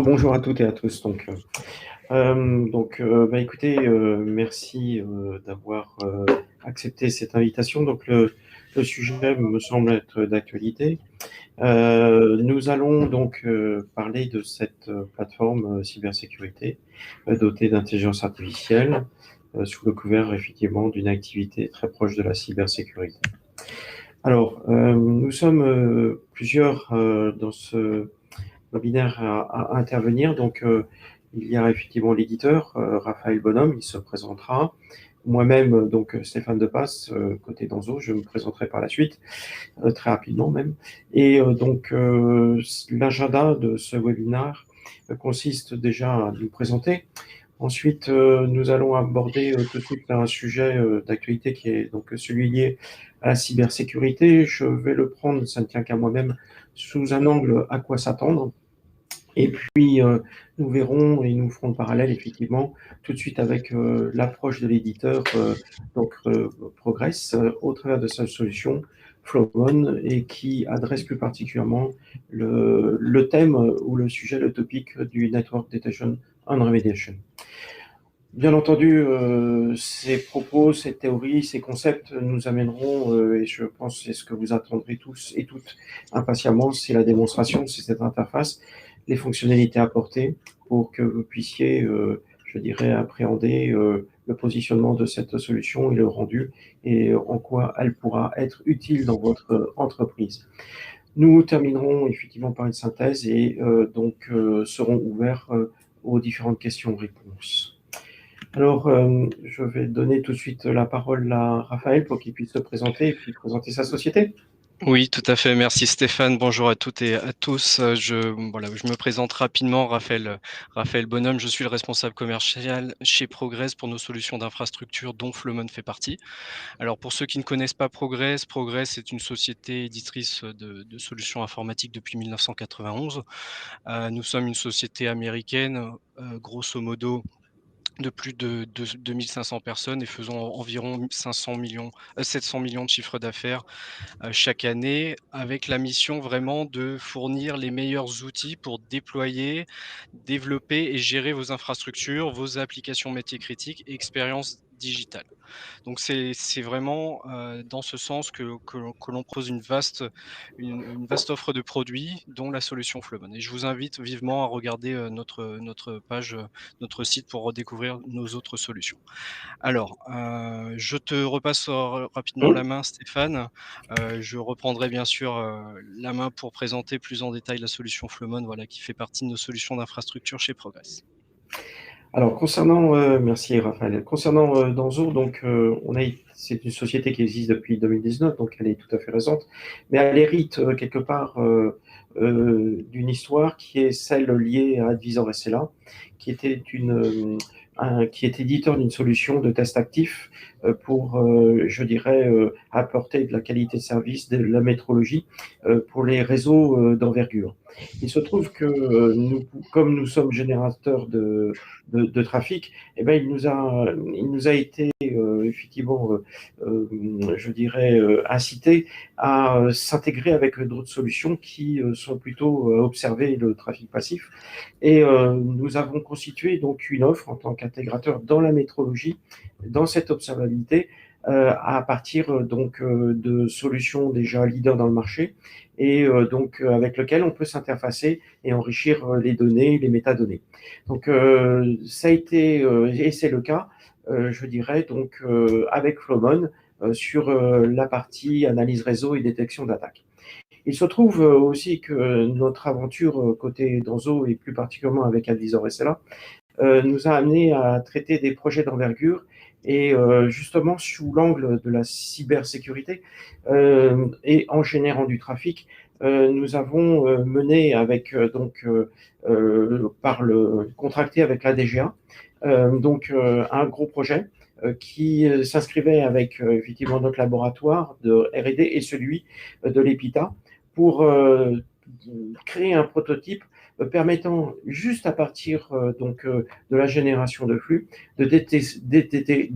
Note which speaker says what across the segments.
Speaker 1: Rebonjour à toutes et à tous. Écoutez, merci d'avoir accepté cette invitation. Le sujet me semble être d'actualité. Nous allons donc parler de cette plateforme cybersécurité dotée d'intelligence artificielle sous le couvert effectivement d'une activité très proche de la cybersécurité. Alors, nous sommes plusieurs dans ce webinaire à intervenir. Il y a effectivement l'éditeur, Raphaël Bonhomme, il se présentera. Moi-même, Stéphane Depasse, côté Danzo, je me présenterai par la suite, très rapidement même. L'agenda de ce webinaire consiste déjà à nous présenter. Ensuite, nous allons aborder tout de suite un sujet d'actualité qui est donc celui lié à la cybersécurité. Je vais le prendre, ça ne tient qu'à moi-même, sous un angle à quoi s'attendre. Et puis, nous verrons et nous ferons le parallèle, effectivement, tout de suite avec l'approche de l'éditeur, Progress, au travers de sa solution Flowmon, et qui adresse plus particulièrement le thème ou le sujet, le topic du Network Detection and Remediation. Bien entendu, ces propos, ces théories, ces concepts nous amèneront, et je pense que c'est ce que vous attendrez tous et toutes impatiemment, c'est la démonstration, c'est cette interface, les fonctionnalités apportées pour que vous puissiez, je dirais, appréhender le positionnement de cette solution et le rendu et en quoi elle pourra être utile dans votre entreprise. Nous terminerons effectivement par une synthèse et serons ouverts aux différentes questions-réponses. Alors, je vais donner tout de suite la parole à Raphaël pour qu'il puisse se présenter et puis présenter sa société.
Speaker 2: Oui, tout à fait. Merci Stéphane. Bonjour à toutes et à tous. Je me présente rapidement, Raphaël Bonhomme. Je suis le responsable commercial chez Progress pour nos solutions d'infrastructure dont Flowmon fait partie. Alors pour ceux qui ne connaissent pas Progress est une société éditrice de solutions informatiques depuis 1991. Nous sommes une société américaine, grosso modo, de plus de 2500 personnes et faisons environ 700 millions de chiffre d'affaires chaque année, avec la mission vraiment de fournir les meilleurs outils pour déployer, développer et gérer vos infrastructures, vos applications métiers critiques et expériences digitales. Donc c'est vraiment dans ce sens que l'on propose une vaste offre de produits, dont la solution Flowmon. Et je vous invite vivement à regarder notre page, notre site pour redécouvrir nos autres solutions. Alors, je te repasse rapidement la main, Stéphane. Je reprendrai bien sûr la main pour présenter plus en détail la solution Flowmon, voilà, qui fait partie de nos solutions d'infrastructure chez Progress.
Speaker 1: Alors, merci Raphaël. Concernant Danzo, c'est une société qui existe depuis 2019, donc elle est tout à fait récente, mais elle hérite quelque part d'une histoire qui est celle liée à Advisor SLA, qui était qui est éditeur d'une solution de test actif pour, je dirais, apporter de la qualité de service, de la métrologie pour les réseaux d'envergure. Il se trouve que comme nous sommes générateurs de trafic, eh ben, il nous a été effectivement, je dirais, incité à s'intégrer avec d'autres solutions qui sont plutôt observer le trafic passif. Et nous avons constitué donc une offre en tant qu'intégrateur dans la métrologie, dans cette observabilité, à partir de solutions déjà leaders dans le marché et avec lequel on peut s'interfacer et enrichir les données, les métadonnées. Donc ça a été et c'est le cas, je dirais avec Flowmon sur la partie analyse réseau et détection d'attaques. Il se trouve aussi que notre aventure côté Danzo et plus particulièrement avec Advisor SLA nous a amené à traiter des projets d'envergure et justement sous l'angle de la cybersécurité et en générant du trafic, nous avons mené avec contracté avec la DGA un gros projet qui s'inscrivait avec effectivement notre laboratoire de R&D et celui de l'EPITA pour créer un prototype permettant juste à partir de la génération de flux de détecter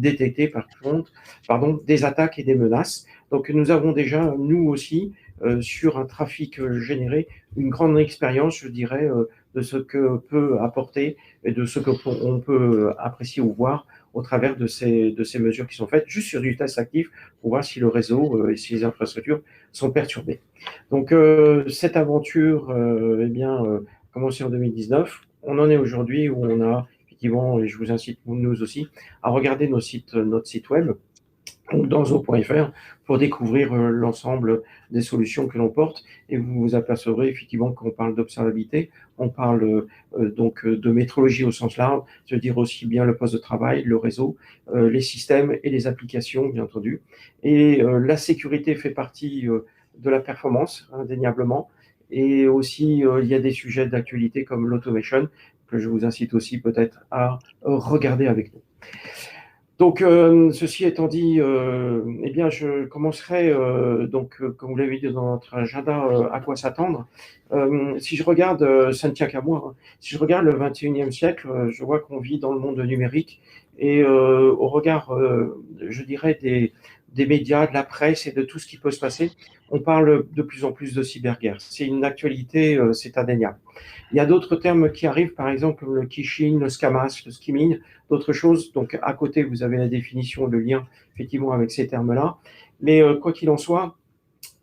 Speaker 1: des attaques et des menaces. Donc nous avons déjà, nous aussi, sur un trafic généré, une grande expérience, je dirais, de ce que peut apporter et de ce qu'on peut apprécier ou voir au travers de ces mesures qui sont faites, juste sur du test actif, pour voir si le réseau et si les infrastructures sont perturbées. Donc, cette aventure, a commencé en 2019. On en est aujourd'hui où on a, effectivement, et je vous incite, nous aussi, à regarder notre site web, danzo.fr, pour découvrir l'ensemble des solutions que l'on porte, et vous vous apercevrez effectivement qu'on parle d'observabilité, on parle donc de métrologie au sens large, c'est-à-dire aussi bien le poste de travail, le réseau, les systèmes et les applications, bien entendu. Et la sécurité fait partie de la performance, indéniablement, et aussi il y a des sujets d'actualité comme l'automation, que je vous incite aussi peut-être à regarder avec nous. Donc, ceci étant dit, je commencerai, comme vous l'avez dit dans notre agenda, à quoi s'attendre. Si je regarde, ça ne tient qu'à moi, hein. Si je regarde le 21e siècle, je vois qu'on vit dans le monde numérique et au regard, je dirais, des médias, de la presse et de tout ce qui peut se passer, on parle de plus en plus de cyberguerre. C'est une actualité, c'est indéniable. Il y a d'autres termes qui arrivent, par exemple le phishing, le scamas, le skimming, d'autres choses. Donc, à côté, vous avez la définition, le lien, effectivement, avec ces termes-là. Mais quoi qu'il en soit,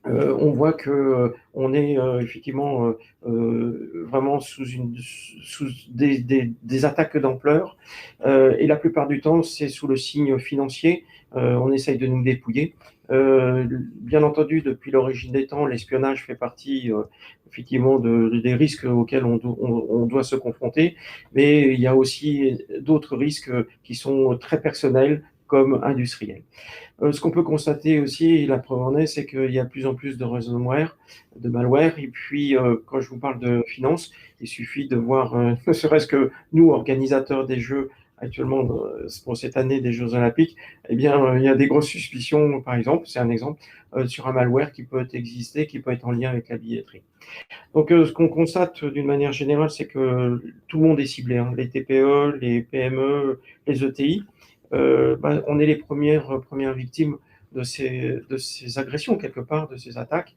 Speaker 1: on voit que on est effectivement vraiment sous des attaques d'ampleur, et la plupart du temps, c'est sous le signe financier. On essaye de nous dépouiller. Bien entendu, depuis l'origine des temps, l'espionnage fait partie effectivement des risques auxquels on doit se confronter, mais il y a aussi d'autres risques qui sont très personnels comme industriels. Ce qu'on peut constater aussi, la preuve en est, c'est qu'il y a de plus en plus de ransomware, de malware. Et puis, quand je vous parle de finance, il suffit de voir, ne serait-ce que nous, organisateurs des Jeux, actuellement, pour cette année des Jeux Olympiques, eh bien, il y a des grosses suspicions, par exemple, c'est un exemple, sur un malware qui peut exister, qui peut être en lien avec la billetterie. Donc, ce qu'on constate d'une manière générale, c'est que tout le monde est ciblé, hein, les TPE, les PME, les ETI. On est les premières victimes de ces agressions, quelque part, de ces attaques.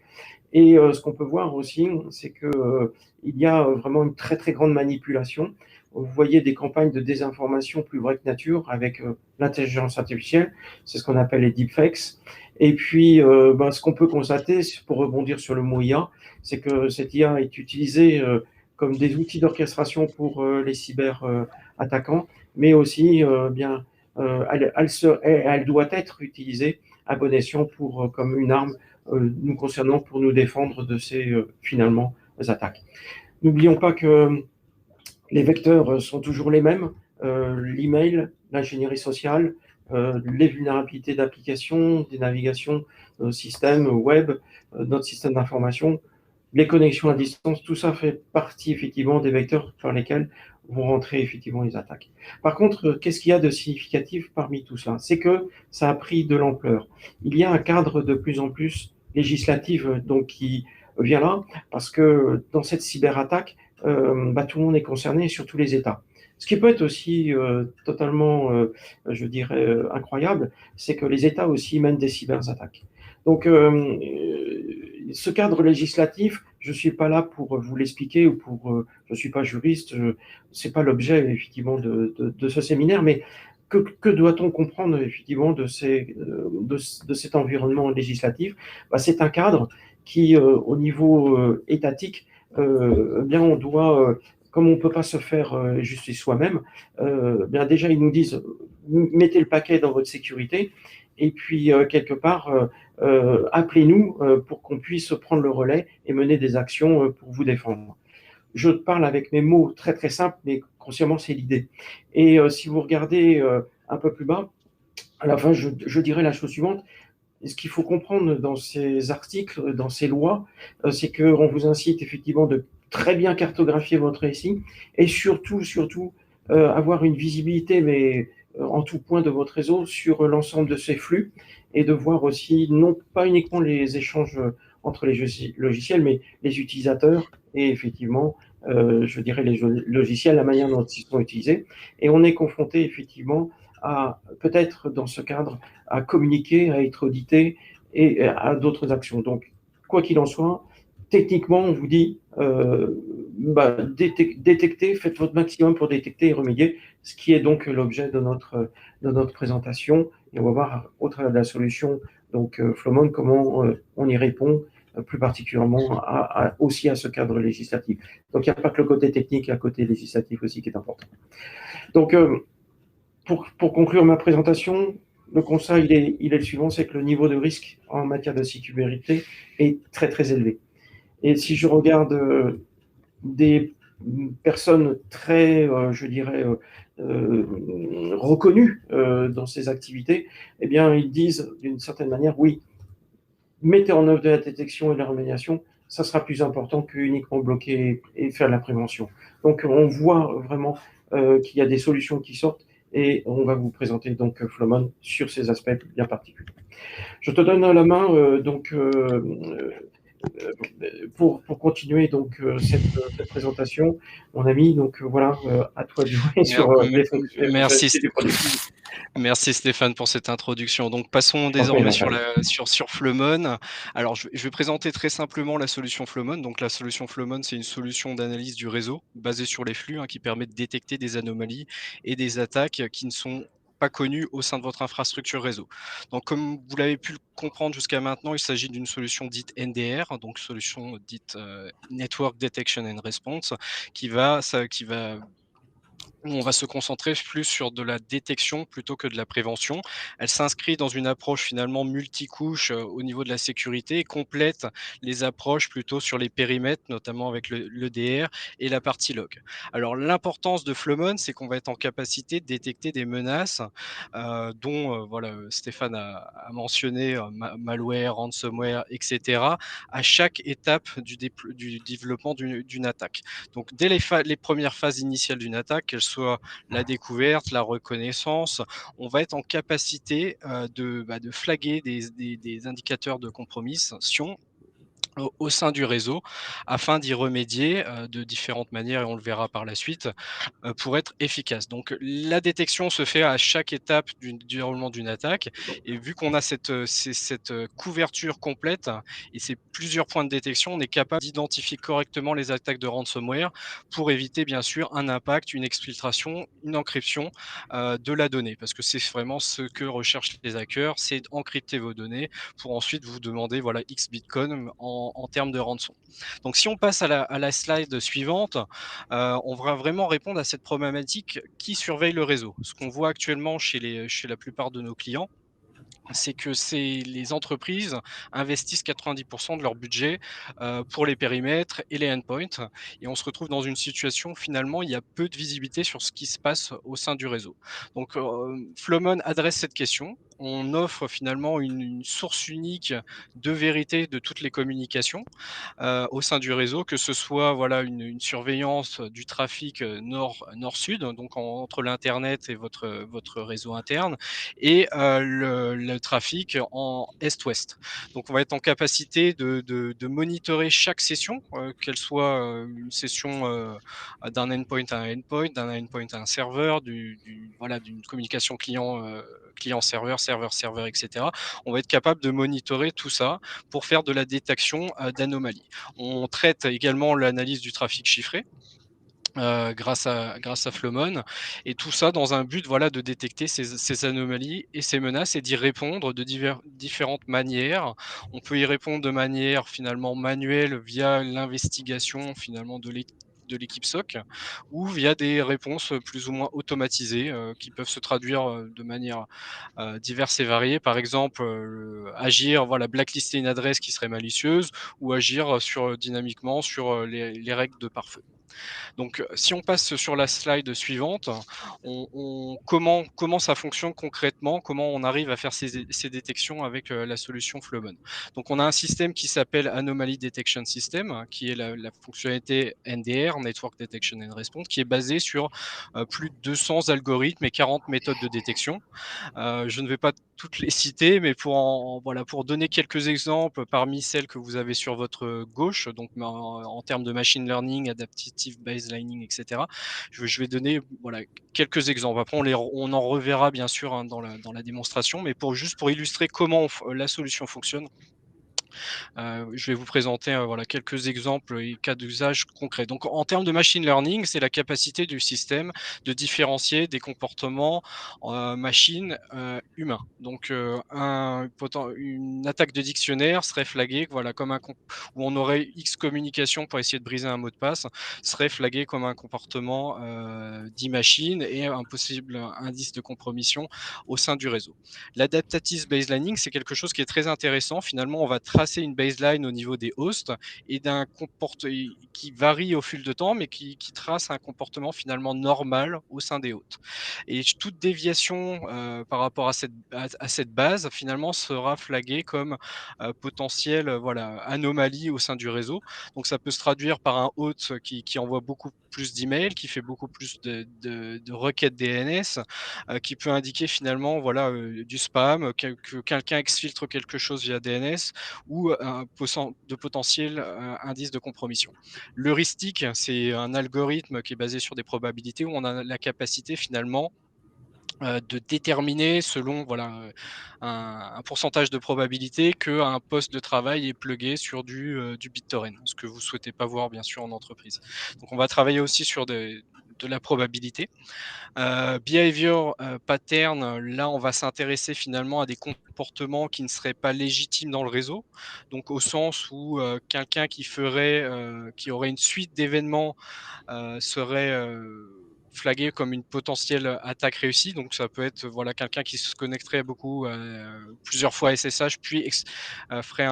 Speaker 1: Et ce qu'on peut voir aussi, c'est qu'il y a vraiment une très, très grande manipulation. Vous voyez des campagnes de désinformation plus vraies que nature avec l'intelligence artificielle, c'est ce qu'on appelle les deepfakes. Et puis, ce qu'on peut constater, pour rebondir sur le mot IA, c'est que cette IA est utilisée comme des outils d'orchestration pour les cyber-attaquants, mais aussi elle doit être utilisée à bon escient comme une arme nous concernant pour nous défendre de ces finalement attaques. N'oublions pas que les vecteurs sont toujours les mêmes, l'email, l'ingénierie sociale, les vulnérabilités d'applications, des navigations, système web, notre système d'information, les connexions à distance, tout ça fait partie effectivement des vecteurs par lesquels vont rentrer effectivement les attaques. Par contre, qu'est-ce qu'il y a de significatif parmi tout ça? C'est que ça a pris de l'ampleur. Il y a un cadre de plus en plus législatif donc qui vient là, parce que dans cette cyberattaque, tout le monde est concerné, surtout les États. Ce qui peut être aussi totalement, je dirais, incroyable, c'est que les États aussi mènent des cyberattaques. Donc, ce cadre législatif, je ne suis pas là pour vous l'expliquer ou je ne suis pas juriste, ce n'est pas l'objet effectivement de ce séminaire, mais que doit-on comprendre effectivement de cet environnement législatif? C'est un cadre qui, au niveau étatique, on doit, comme on ne peut pas se faire justice soi-même, déjà ils nous disent mettez le paquet dans votre sécurité, et puis quelque part appelez-nous pour qu'on puisse prendre le relais et mener des actions pour vous défendre. Je parle avec mes mots très très simples, mais consciemment c'est l'idée. Et si vous regardez un peu plus bas, à la fin je dirais la chose suivante. Ce qu'il faut comprendre dans ces articles, dans ces lois, c'est qu'on vous incite effectivement de très bien cartographier votre récit et surtout, avoir une visibilité, mais en tout point de votre réseau sur l'ensemble de ces flux et de voir aussi, non pas uniquement les échanges entre les logiciels, mais les utilisateurs et effectivement, je dirais les logiciels, la manière dont ils sont utilisés. Et on est confronté effectivement à, peut-être dans ce cadre, à communiquer, à être audité et à d'autres actions. Donc, quoi qu'il en soit, techniquement, on vous dit, détecter, faites votre maximum pour détecter et remédier, ce qui est donc l'objet de notre présentation. Et on va voir au travers de la solution, donc Flowmon, comment on y répond plus particulièrement aussi à ce cadre législatif. Donc il n'y a pas que le côté technique, il y a le côté législatif aussi qui est important. Donc pour conclure ma présentation, le constat il est le suivant, c'est que le niveau de risque en matière de sécurité est très très élevé. Et si je regarde des personnes très, je dirais, reconnues dans ces activités, eh bien, ils disent d'une certaine manière, oui, mettez en œuvre de la détection et de la remédiation, ça sera plus important qu'uniquement bloquer et faire de la prévention. Donc, on voit vraiment qu'il y a des solutions qui sortent et on va vous présenter donc Flowmon sur ces aspects bien particuliers. Je te donne la main pour continuer donc cette présentation, mon ami. Donc voilà, à toi de jouer sur les
Speaker 2: Merci,
Speaker 1: fonctionnalités du produit.
Speaker 2: merci Stéphane pour cette introduction. Donc passons désormais sur Flowmon. Alors je vais présenter très simplement la solution Flowmon. Donc la solution Flowmon, c'est une solution d'analyse du réseau basée sur les flux qui permet de détecter des anomalies et des attaques qui ne sont pas connues au sein de votre infrastructure réseau. Donc comme vous l'avez pu le comprendre jusqu'à maintenant, il s'agit d'une solution dite NDR, donc solution dite Network Detection and Response, on va se concentrer plus sur de la détection plutôt que de la prévention. Elle s'inscrit dans une approche finalement multicouche au niveau de la sécurité et complète les approches plutôt sur les périmètres, notamment avec l'EDR et la partie log. Alors l'importance de Flowmon, c'est qu'on va être en capacité de détecter des menaces dont voilà, Stéphane a mentionné malware, ransomware, etc. à chaque étape du développement d'une attaque. Donc dès les premières phases initiales d'une attaque, qu'elle soit la découverte, la reconnaissance, on va être en capacité de flaguer des indicateurs de compromission au sein du réseau afin d'y remédier de différentes manières et on le verra par la suite pour être efficace. Donc la détection se fait à chaque étape du déroulement d'une attaque et vu qu'on a cette couverture complète et ces plusieurs points de détection, on est capable d'identifier correctement les attaques de ransomware pour éviter bien sûr un impact, une exfiltration, une encryption de la donnée parce que c'est vraiment ce que recherchent les hackers, c'est d'encrypter vos données pour ensuite vous demander voilà X Bitcoin en termes de rançon. Donc si on passe à la slide suivante, on va vraiment répondre à cette problématique qui surveille le réseau. Ce qu'on voit actuellement chez la plupart de nos clients, c'est que les entreprises investissent 90% de leur budget pour les périmètres et les endpoints. Et on se retrouve dans une situation où finalement, il y a peu de visibilité sur ce qui se passe au sein du réseau. Donc, Flowmon adresse cette question. On offre finalement une source unique de vérité de toutes les communications au sein du réseau, que ce soit voilà, une surveillance du trafic nord-sud, donc entre l'Internet et votre réseau interne, et le trafic en est-ouest. Donc on va être en capacité de monitorer chaque session, qu'elle soit une session d'un endpoint à un endpoint, d'un endpoint à un serveur, voilà, d'une communication client-serveur, serveur-serveur, etc. On va être capable de monitorer tout ça pour faire de la détection d'anomalies. On traite également l'analyse du trafic chiffré. Grâce à Flowmon et tout ça dans un but voilà de détecter ces anomalies et ces menaces et d'y répondre de différentes manières. On peut y répondre de manière finalement manuelle via l'investigation finalement de l'équipe SOC ou via des réponses plus ou moins automatisées qui peuvent se traduire de manière diverses et variées. Par exemple, agir, voilà, blacklister une adresse qui serait malicieuse ou agir dynamiquement sur les règles de pare-feu. Donc, si on passe sur la slide suivante, comment ça fonctionne concrètement, comment on arrive à faire ces détections avec la solution Flowmon. Donc, on a un système qui s'appelle Anomaly Detection System, qui est la fonctionnalité NDR, Network Detection and Response, qui est basée sur plus de 200 algorithmes et 40 méthodes de détection. Je ne vais pas toutes les citer, mais voilà, pour donner quelques exemples parmi celles que vous avez sur votre gauche, donc en termes de machine learning, adaptive baselining, etc. Je vais donner voilà, quelques exemples. Après, on en reverra bien sûr dans la démonstration, mais juste pour illustrer comment la solution fonctionne. Je vais vous présenter voilà, quelques exemples et cas d'usage concrets. Donc, en termes de machine learning, c'est la capacité du système de différencier des comportements machine humains. Donc, une attaque de dictionnaire serait flaguée voilà, comme où on aurait X communication pour essayer de briser un mot de passe, serait flaguée comme un comportement dit machine et un possible indice de compromission au sein du réseau. L'adaptative baselining, c'est quelque chose qui est très intéressant. Finalement, on va tracer une baseline au niveau des hosts et qui varie au fil de temps, mais qui trace un comportement finalement normal au sein des hôtes. Et toute déviation par rapport à cette base, finalement, sera flaguée comme potentielle voilà, anomalie au sein du réseau. Donc, ça peut se traduire par un hôte qui envoie beaucoup plus d'emails, qui fait beaucoup plus de requêtes DNS, qui peut indiquer finalement voilà, du spam, que quelqu'un exfiltre quelque chose via DNS ou de potentiels indices de compromission. L'heuristique, c'est un algorithme qui est basé sur des probabilités où on a la capacité finalement de déterminer selon voilà, un pourcentage de probabilité qu'un poste de travail est plugué sur du BitTorrent, ce que vous ne souhaitez pas voir bien sûr en entreprise. Donc on va travailler aussi sur de la probabilité. Behavior pattern, là, on va s'intéresser finalement à des comportements qui ne seraient pas légitimes dans le réseau. Donc au sens où quelqu'un qui aurait une suite d'événements serait flagué comme une potentielle attaque réussie. Donc ça peut être voilà quelqu'un qui se connecterait beaucoup plusieurs fois SSH, puis ferait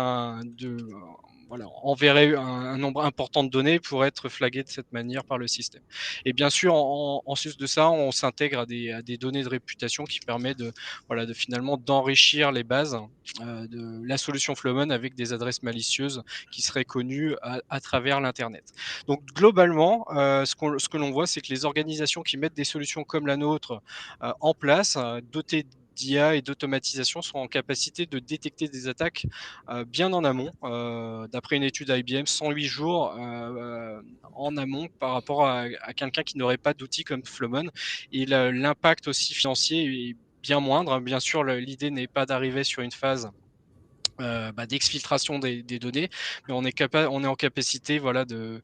Speaker 2: voilà, enverrait un nombre important de données pour être flagué de cette manière par le système. Et bien sûr, en sus de ça, on s'intègre à des données de réputation qui permet voilà, de finalement d'enrichir les bases de la solution Flowmon avec des adresses malicieuses qui seraient connues à travers l'Internet. Donc globalement, ce que l'on voit, c'est que les organisations qui mettent des solutions comme la nôtre en place, dotées d'IA et d'automatisation, sont en capacité de détecter des attaques bien en amont. D'après une étude IBM, 108 jours en amont par rapport à quelqu'un qui n'aurait pas d'outils comme Flowmon. Et l'impact aussi financier est bien moindre. Bien sûr, l'idée n'est pas d'arriver sur une phase d'exfiltration des données, mais on est en capacité voilà, euh,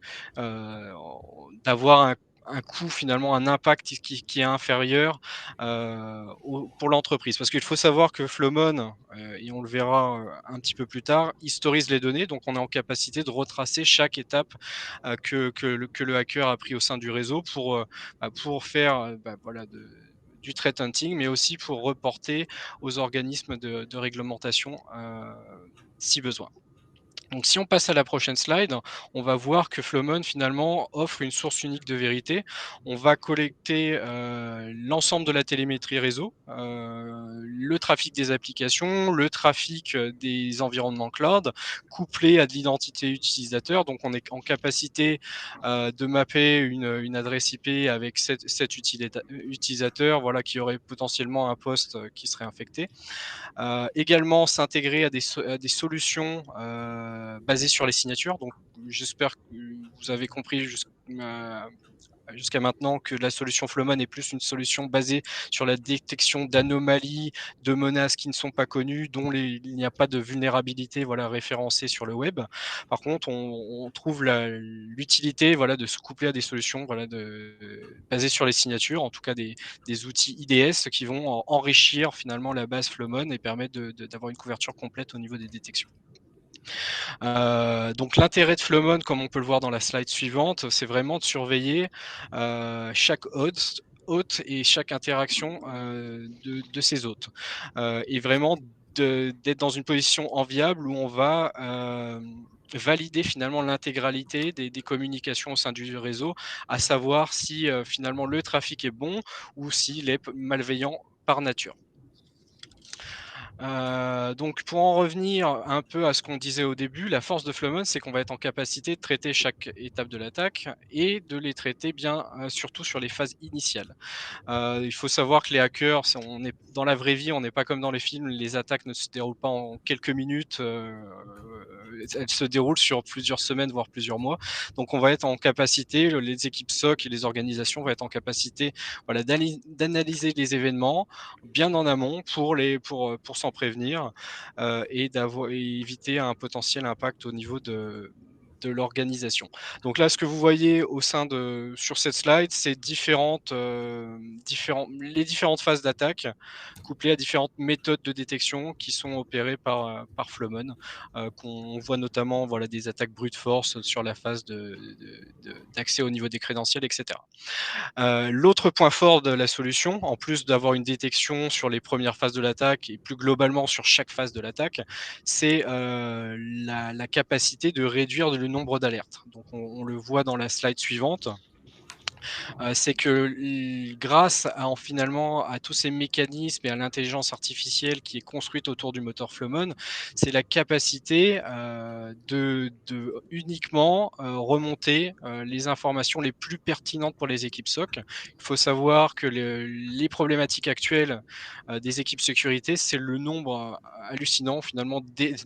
Speaker 2: d'avoir un coût finalement, un impact qui est inférieur pour l'entreprise. Parce qu'il faut savoir que Flowmon, et on le verra un petit peu plus tard, historise les données, donc on est en capacité de retracer chaque étape que le hacker a pris au sein du réseau pour faire voilà, du threat hunting, mais aussi pour reporter aux organismes de réglementation si besoin. Donc, si on passe à la prochaine slide, on va voir que Flowmon finalement offre une source unique de vérité. On va collecter l'ensemble de la télémétrie réseau, le trafic des applications, le trafic des environnements cloud, couplé à de l'identité utilisateur. Donc, on est en capacité de mapper une adresse IP avec cet utilisateur, voilà, qui aurait potentiellement un poste qui serait infecté. Également s'intégrer à des solutions basées sur les signatures. Donc, j'espère que vous avez compris jusqu'à maintenant que la solution Flowmon est plus une solution basée sur la détection d'anomalies, de menaces qui ne sont pas connues, dont il n'y a pas de vulnérabilité voilà, référencée sur le web. Par contre, on trouve l'utilité voilà, de se coupler à des solutions voilà, basées sur les signatures, en tout cas des outils IDS qui vont enrichir finalement la base Flowmon et permettre d'avoir une couverture complète au niveau des détections. Donc l'intérêt de Flowmon, comme on peut le voir dans la slide suivante, c'est vraiment de surveiller chaque hôte et chaque interaction de ces hôtes. Et vraiment d'être dans une position enviable où on va valider finalement l'intégralité des communications au sein du réseau, à savoir si finalement le trafic est bon ou s'il est malveillant par nature. Donc pour en revenir un peu à ce qu'on disait au début, la force de Flowmon, c'est qu'on va être en capacité de traiter chaque étape de l'attaque et de les traiter bien, surtout sur les phases initiales. Il faut savoir que les hackers, on est dans la vraie vie, on n'est pas comme dans les films, les attaques ne se déroulent pas en quelques minutes, elles se déroulent sur plusieurs semaines, voire plusieurs mois. Donc on va être en capacité, les équipes SOC et les organisations vont être en capacité voilà, d'analyser les événements bien en amont pour s'en s'en prévenir et éviter un potentiel impact au niveau de l'organisation. Donc là, ce que vous voyez sur cette slide, c'est les différentes phases d'attaque couplées à différentes méthodes de détection qui sont opérées par Flowmon. On voit notamment des attaques brute force sur la phase d'accès au niveau des crédentiels, etc. L'autre point fort de la solution, en plus d'avoir une détection sur les premières phases de l'attaque et plus globalement sur chaque phase de l'attaque, c'est la capacité de réduire le nombre d'alertes. Donc on le voit dans la slide suivante. C'est que grâce finalement à tous ces mécanismes et à l'intelligence artificielle qui est construite autour du moteur Flowmon, c'est la capacité de uniquement remonter les informations les plus pertinentes pour les équipes SOC. Il faut savoir que les problématiques actuelles des équipes sécurité, c'est le nombre hallucinant finalement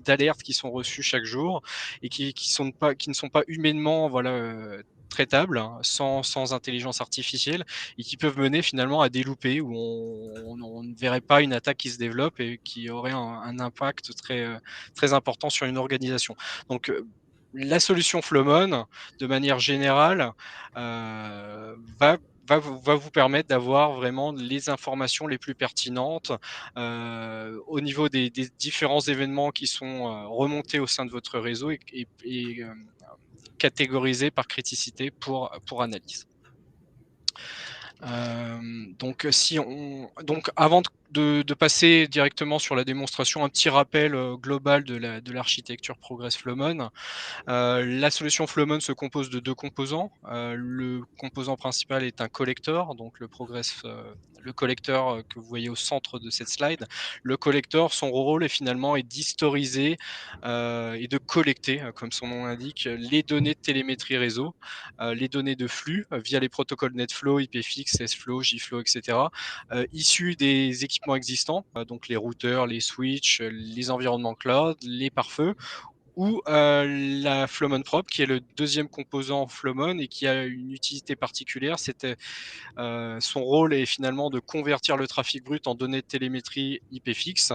Speaker 2: d'alertes qui sont reçues chaque jour et qui ne sont pas humainement traitables, hein, sans intelligence artificielle, et qui peuvent mener finalement à des loupés où on ne verrait pas une attaque qui se développe et qui aurait un impact très important sur une organisation. Donc la solution Flowmon, de manière générale, va vous permettre d'avoir vraiment les informations les plus pertinentes au niveau des différents événements qui sont remontés au sein de votre réseau et catégorisés par criticité pour analyse. Donc avant de passer directement sur la démonstration, un petit rappel global de l'architecture Progress Flowmon. La solution Flowmon se compose de deux composants. Le composant principal est un collector, donc le collecteur que vous voyez au centre de cette slide. Le collector, son rôle est d'historiser et de collecter, comme son nom l'indique, les données de télémétrie réseau, les données de flux via les protocoles NetFlow, IPFix, SFlow, JFlow, etc., issus des équipements existants, donc les routeurs, les switches, les environnements cloud, les pare-feux, ou la Flowmon Prop, qui est le deuxième composant Flowmon et qui a une utilité particulière. Son rôle est finalement de convertir le trafic brut en données de télémétrie IP fixe,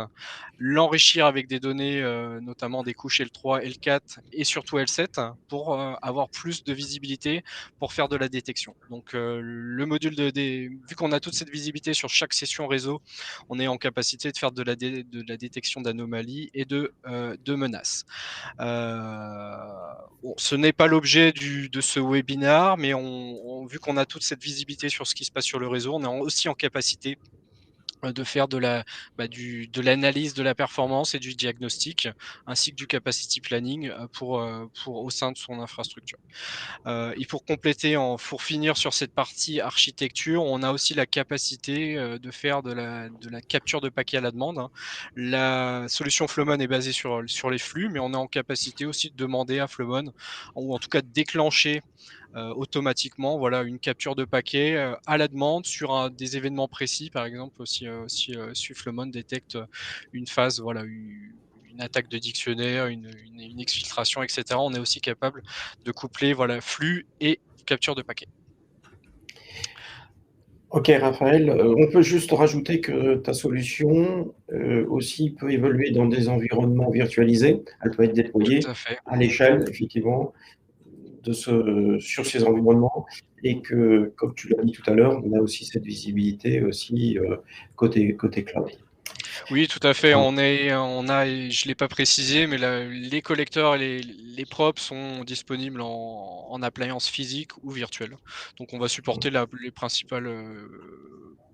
Speaker 2: l'enrichir avec des données, notamment des couches L3, L4 et surtout L7, pour avoir plus de visibilité pour faire de la détection. Donc le module vu qu'on a toute cette visibilité sur chaque session réseau, on est en capacité de faire de la détection d'anomalies et de menaces. Bon, ce n'est pas l'objet de ce webinaire, mais vu qu'on a toute cette visibilité sur ce qui se passe sur le réseau, on est aussi en capacité de faire de l'analyse de la performance et du diagnostic, ainsi que du capacity planning au sein de son infrastructure. Et pour finir sur cette partie architecture, on a aussi la capacité de faire de la capture de paquets à la demande, hein. La solution Flowmon est basée sur les flux, mais on est en capacité aussi de demander à Flowmon, ou en tout cas de déclencher automatiquement une capture de paquets à la demande sur des événements précis. Par exemple, si Flowmon détecte une phase, une attaque de dictionnaire, une exfiltration, etc., on est aussi capable de coupler flux et capture de paquets.
Speaker 1: Ok, Raphaël, on peut juste rajouter que ta solution aussi peut évoluer dans des environnements virtualisés. Elle peut être déployée
Speaker 2: Tout à fait.
Speaker 1: à l'échelle, effectivement, sur ces environnements, et que, comme tu l'as dit tout à l'heure, on a aussi cette visibilité aussi côté cloud.
Speaker 2: Oui, tout à fait. Je l'ai pas précisé, mais les collecteurs et les props sont disponibles en appliance physique ou virtuelle. Donc, on va supporter les principales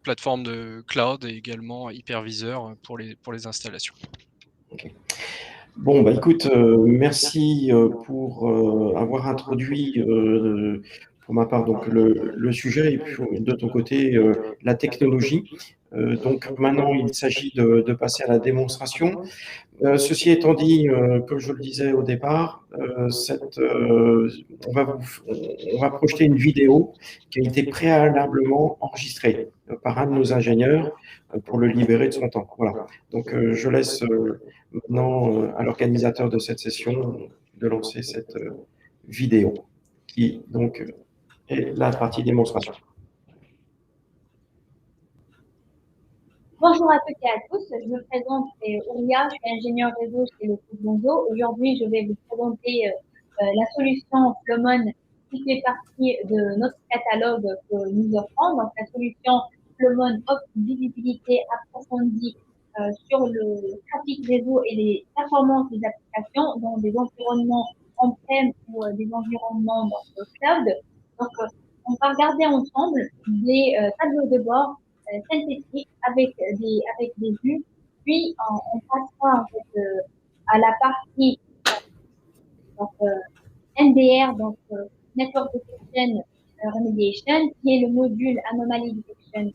Speaker 2: plateformes de cloud et également hyperviseur pour les installations.
Speaker 1: Okay. Bon, écoute, merci pour avoir introduit, pour ma part, donc le sujet, et puis de ton côté, la technologie. Donc maintenant, il s'agit de passer à la démonstration. Ceci étant dit, comme je le disais au départ, on va projeter une vidéo qui a été préalablement enregistrée par un de nos ingénieurs pour le libérer de son temps. Voilà. Donc, je laisse maintenant à l'organisateur de cette session de lancer cette vidéo qui donc est la partie démonstration.
Speaker 3: Bonjour à toutes et à tous, je me présente, c'est Ouria, je suis ingénieur réseau chez le groupe Bonzo. Aujourd'hui, je vais vous présenter la solution Flowmon qui fait partie de notre catalogue que nous offrons. Donc, la solution Flowmon offre une visibilité approfondie sur le trafic réseau et les performances des applications dans des environnements on-prem ou des environnements dans le cloud. Donc, on va regarder ensemble des tableaux de bord synthétique avec des vues. Puis, on passera en fait, à la partie donc, NDR, donc Network Detection Remediation, qui est le module Anomaly Detection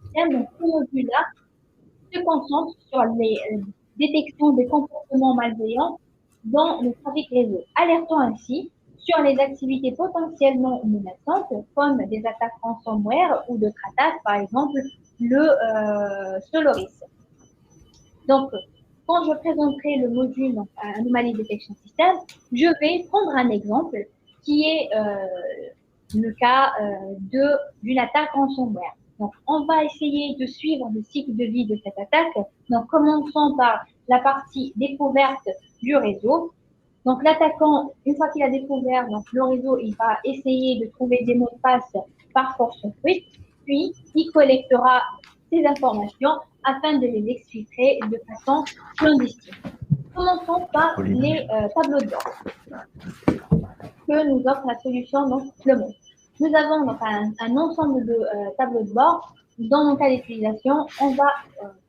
Speaker 3: System. Donc, ce module-là se concentre sur les détections des comportements malveillants dans le trafic réseau, alertant ainsi sur les activités potentiellement menaçantes, comme des attaques ransomware ou d'autres attaques, par exemple le Solaris. Donc, quand je présenterai le module donc, Anomaly Detection System, je vais prendre un exemple qui est le cas d'une attaque ransomware. Donc, on va essayer de suivre le cycle de vie de cette attaque. Donc, commençons par la partie découverte du réseau. Donc, l'attaquant, une fois qu'il a découvert donc, le réseau, il va essayer de trouver des mots de passe par force brute, puis il collectera ces informations afin de les exfiltrer de façon clandestine. Commençons par les tableaux de bord que nous offre la solution donc Flowmon. Nous avons donc un ensemble de tableaux de bord. Dans mon cas d'utilisation, on va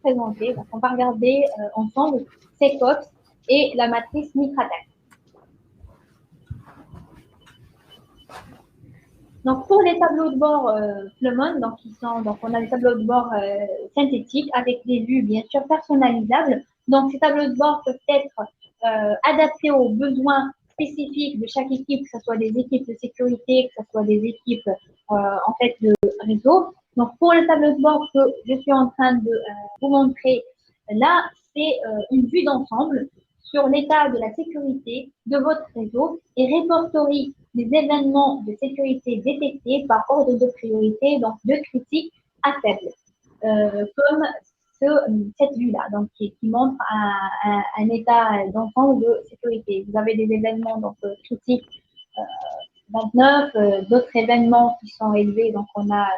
Speaker 3: présenter, donc on va regarder ensemble SecOps et la matrice Mitrattack. Donc, pour les tableaux de bord Flowmon, donc on a des tableaux de bord synthétiques avec des vues bien sûr personnalisables. Donc, ces tableaux de bord peuvent être adaptés aux besoins spécifiques de chaque équipe, que ce soit des équipes de sécurité, que ce soit des équipes en fait de réseau. Donc, pour le tableau de bord que je suis en train de vous montrer là, c'est une vue d'ensemble sur l'état de la sécurité de votre réseau et répertorie des événements de sécurité détectés par ordre de priorité, donc de critique à faible, comme cette vue-là, donc qui montre un état d'ensemble de sécurité. Vous avez des événements donc critiques 29, d'autres événements qui sont élevés, donc on a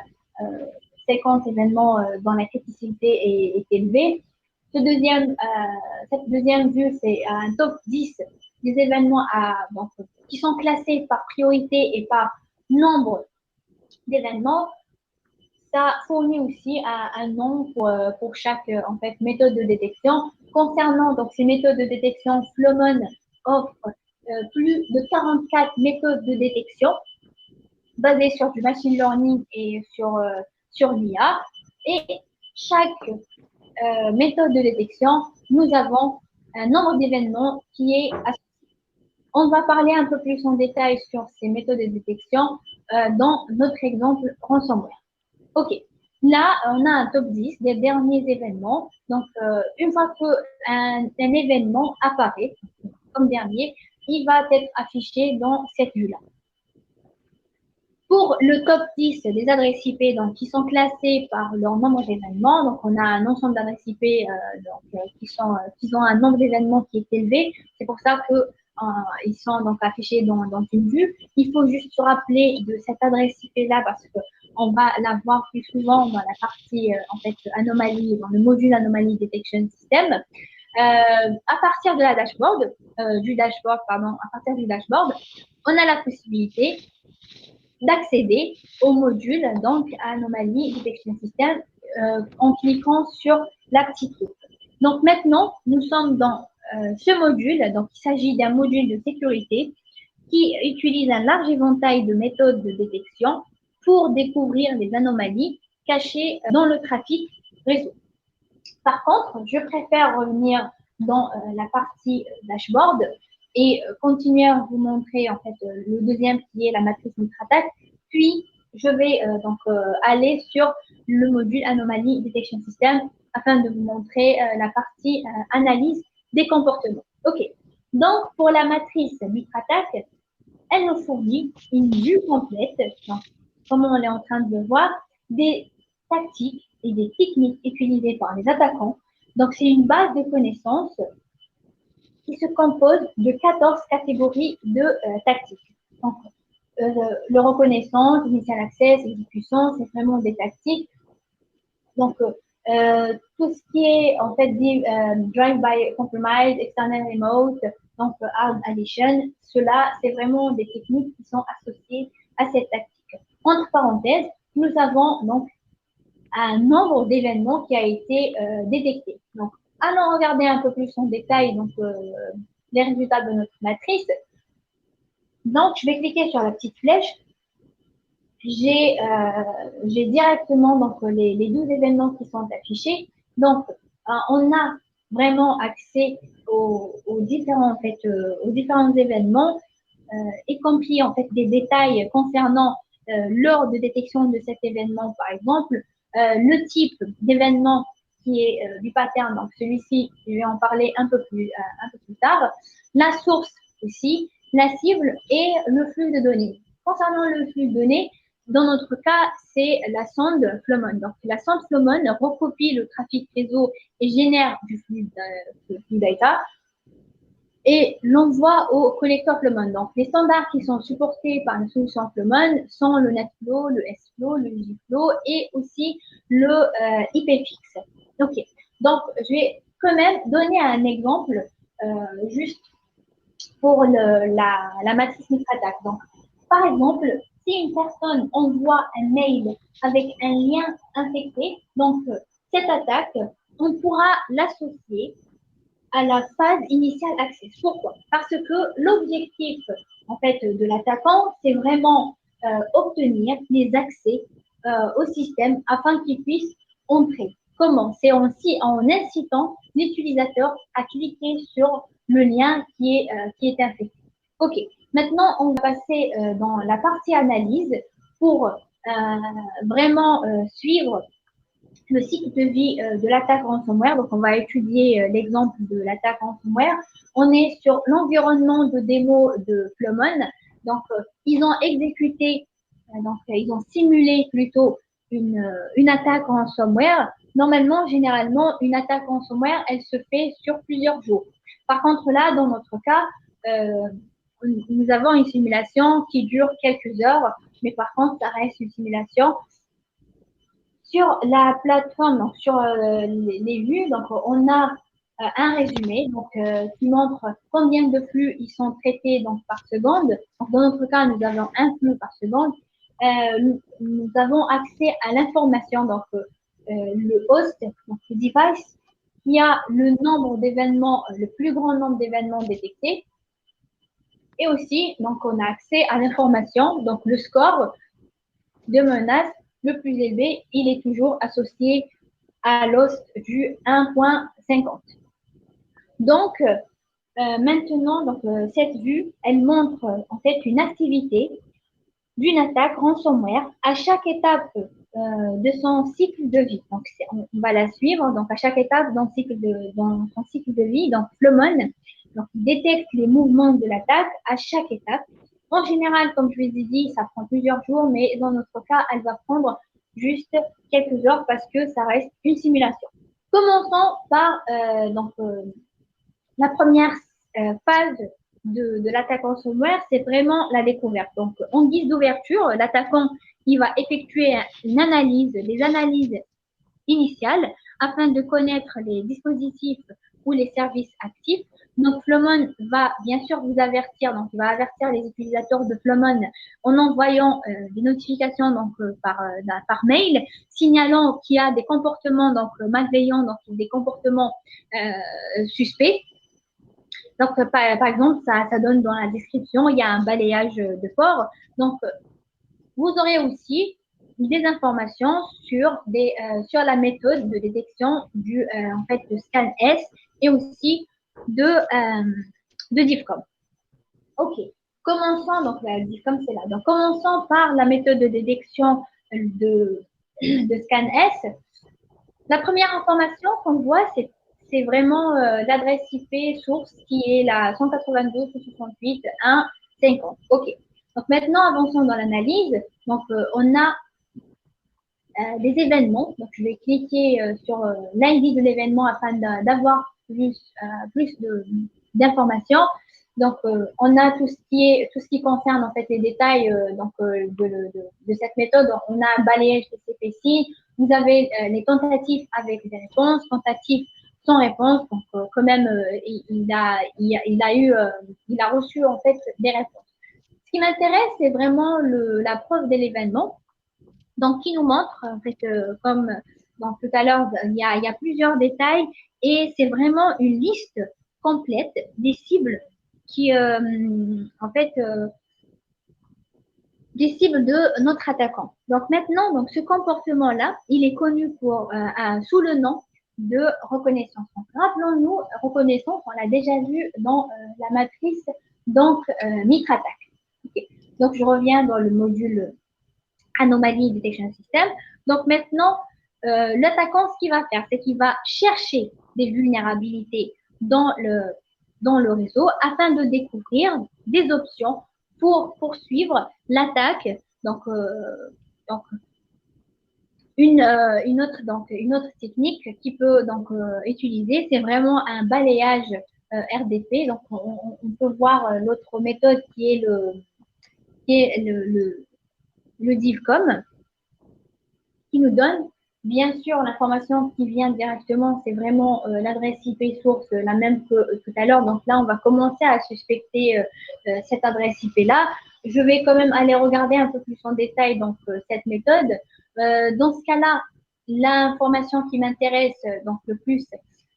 Speaker 3: 50 événements dont la criticité est élevée. Cette deuxième vue, c'est un top 10 des événements donc, qui sont classés par priorité et par nombre d'événements. Ça fournit aussi un nom pour chaque en fait, méthode de détection. Concernant donc, ces méthodes de détection, Flowmon offre plus de 44 méthodes de détection basées sur du machine learning et sur l'IA. Et chaque méthode de détection, nous avons un nombre d'événements qui est associé. On va parler un peu plus en détail sur ces méthodes de détection dans notre exemple ransomware. OK. Là, on a un top 10 des derniers événements. Donc, une fois qu'un événement apparaît comme dernier, il va être affiché dans cette vue-là. Pour le top 10 des adresses IP donc, qui sont classées par leur nombre d'événements, donc on a un ensemble d'adresses IP qui ont un nombre d'événements qui est élevé. C'est pour ça qu'ils sont donc affichés dans une vue. Il faut juste se rappeler de cette adresse IP-là parce qu'on va la voir plus souvent dans la partie en fait anomalie, dans le module Anomaly Detection System. À partir de la dashboard, à partir du dashboard, on a la possibilité d'accéder au module donc Anomaly Detection System en cliquant sur la petite loupe. Donc maintenant, nous sommes dans ce module. Donc il s'agit d'un module de sécurité qui utilise un large éventail de méthodes de détection pour découvrir les anomalies cachées dans le trafic réseau. Par contre, je préfère revenir dans la partie dashboard et continuer à vous montrer en fait le deuxième qui est la matrice Mitrattack. Puis, je vais aller sur le module Anomaly Detection System afin de vous montrer la partie analyse des comportements. OK. Donc, pour la matrice Mitrattack, elle nous fournit une vue complète, donc, comme on est en train de le voir, des tactiques et des techniques utilisées par les attaquants. Donc, c'est une base de connaissances qui se compose de 14 catégories de tactiques. Donc, le reconnaissance, initial access, exécution, c'est vraiment des tactiques. Donc, tout ce qui est en fait drive-by compromise, external remote, donc hard addition, cela, c'est vraiment des techniques qui sont associées à cette tactique. Entre parenthèses, nous avons donc un nombre d'événements qui a été détecté. Donc, allons regarder un peu plus en détail donc, les résultats de notre matrice. Donc, je vais cliquer sur la petite flèche. J'ai directement donc, les 12 événements qui sont affichés. Donc, on a vraiment accès aux différents, en fait, aux différents événements, y compris en fait, des détails concernant l'heure de détection de cet événement, par exemple, le type d'événement qui est du pattern, donc celui-ci, je vais en parler un peu plus tard, la source aussi, la cible et le flux de données. Concernant le flux de données, dans notre cas, c'est la sonde Flowmon. Donc, la sonde Flowmon recopie le trafic réseau et génère du flux data et l'envoie au collecteur Flowmon. Donc, les standards qui sont supportés par la solution Flowmon sont le NetFlow, le SFlow, le UsiFlow et aussi le IPFix. OK. Donc, je vais quand même donner un exemple juste pour la matrice micro-attaque. Donc, par exemple, si une personne envoie un mail avec un lien infecté, donc cette attaque, on pourra l'associer à la phase initiale access. Pourquoi? Parce que l'objectif en fait de l'attaquant, c'est vraiment obtenir les accès au système afin qu'il puisse entrer. Comment? C'est aussi en incitant l'utilisateur à cliquer sur le lien qui est infecté. OK. Maintenant, on va passer dans la partie analyse pour vraiment suivre le cycle de vie de l'attaque ransomware. Donc, on va étudier l'exemple de l'attaque ransomware. On est sur l'environnement de démo de Flowmon. Donc, ils ont exécuté, ils ont simulé plutôt une attaque ransomware. Normalement, généralement, une attaque ransomware, elle se fait sur plusieurs jours. Par contre, là, dans notre cas, nous avons une simulation qui dure quelques heures, mais par contre, ça reste une simulation. Sur la plateforme, donc sur les vues, donc on a un résumé donc, qui montre combien de flux ils sont traités donc, par seconde. Donc, dans notre cas, nous avons un flux par seconde. Nous avons accès à l'information, donc le host, donc le device, qui a le nombre d'événements, le plus grand nombre d'événements détectés. Et aussi, donc, on a accès à l'information, donc le score de menace le plus élevé, il est toujours associé à l'host du 1.50. Donc, maintenant, donc, cette vue, elle montre en fait une activité d'une attaque ransomware à chaque étape de son cycle de vie. Donc, on va la suivre. Donc, à chaque étape dans son cycle de vie, donc Flowmon, donc, il détecte les mouvements de l'attaque à chaque étape. En général, comme je vous ai dit, ça prend plusieurs jours, mais dans notre cas, elle va prendre juste quelques heures parce que ça reste une simulation. Commençons par la première phase de l'attaque ransomware, c'est vraiment la découverte. Donc, en guise d'ouverture, l'attaquant il va effectuer des analyses initiales afin de connaître les dispositifs ou les services actifs. Donc, Flowmon va bien sûr vous avertir, donc il va avertir les utilisateurs de Flowmon en envoyant des notifications donc, par mail, signalant qu'il y a des comportements donc, malveillants, donc des comportements suspects. Donc, par exemple, ça donne dans la description, il y a un balayage de port. Donc, vous aurez aussi des informations sur la méthode de détection en fait, de ScanS et aussi de DIFCOM. OK. Commençons, donc la DIFCOM, c'est là. Donc, commençons par la méthode de détection de ScanS. La première information qu'on voit, c'est vraiment l'adresse IP source qui est la 192.168.1.50. OK. Donc, maintenant, avançons dans l'analyse. Donc, on a des événements. Donc, je vais cliquer sur l'ID de l'événement afin d'avoir plus d'informations. Donc, on a tout ce qui concerne en fait les détails de cette méthode. On a un balayage TCP/SYS. Vous avez les tentatives avec des réponses, tentatives sans réponse. Donc, quand même, il a reçu en fait des réponses. Ce qui m'intéresse, c'est vraiment la preuve de l'événement. Donc, qui nous montre, en fait, comme donc, tout à l'heure, il y a plusieurs détails et c'est vraiment une liste complète des cibles qui, en fait, des cibles de notre attaquant. Donc, maintenant, donc, ce comportement-là, il est connu sous le nom de reconnaissance. Donc, rappelons-nous, reconnaissance, on l'a déjà vu dans la matrice, donc, Mitra-attaque. Okay. Donc, je reviens dans le module Anomaly Detection System. Donc maintenant, l'attaquant, ce qu'il va faire, c'est qu'il va chercher des vulnérabilités dans le réseau afin de découvrir des options pour poursuivre l'attaque. Donc une autre technique qui peut donc utiliser, c'est vraiment un balayage RDP. Donc on peut voir l'autre méthode qui est le DIVCOM, qui nous donne, bien sûr, l'information qui vient directement, c'est vraiment l'adresse IP source, la même que tout à l'heure. Donc là, on va commencer à suspecter cette adresse IP-là. Je vais quand même aller regarder un peu plus en détail donc, cette méthode. Dans ce cas-là, l'information qui m'intéresse donc le plus,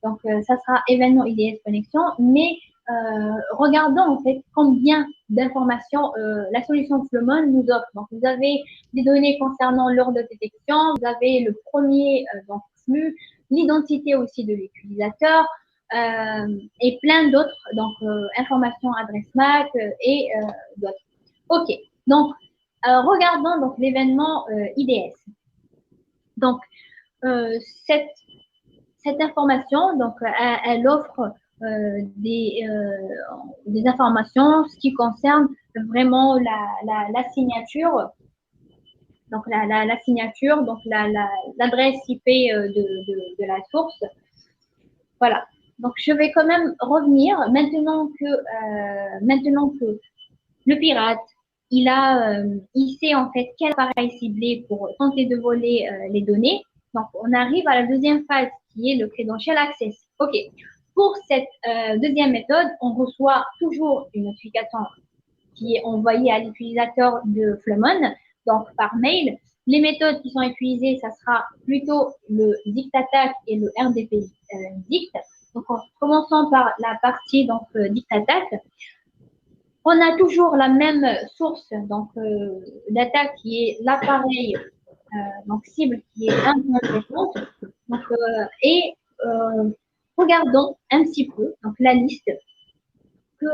Speaker 3: donc ça sera événement IDS connexion, mais regardons en fait combien d'informations la solution Flowmon nous offre. Donc, vous avez des données concernant l'heure de détection, vous avez le premier donc, flux, l'identité aussi de l'utilisateur et plein d'autres donc informations adresse MAC et d'autres. Ok, donc regardons donc l'événement IDS. Donc cette information donc elle offre des informations ce qui concerne vraiment la signature. Donc, la signature, donc l'adresse IP de la source. Voilà. Donc, je vais quand même revenir maintenant que le pirate, il sait en fait quel appareil cibler pour tenter de voler les données. Donc, on arrive à la deuxième phase qui est le credential access. OK. Pour cette deuxième méthode, on reçoit toujours une notification qui est envoyée à l'utilisateur de Flowmon, donc par mail. Les méthodes qui sont utilisées, ça sera plutôt le dict attack et le RDP dict. Donc, en commençant par la partie donc dict attack, on a toujours la même source donc d'attaque qui est l'appareil donc cible qui est un donc regardons un petit peu donc la liste que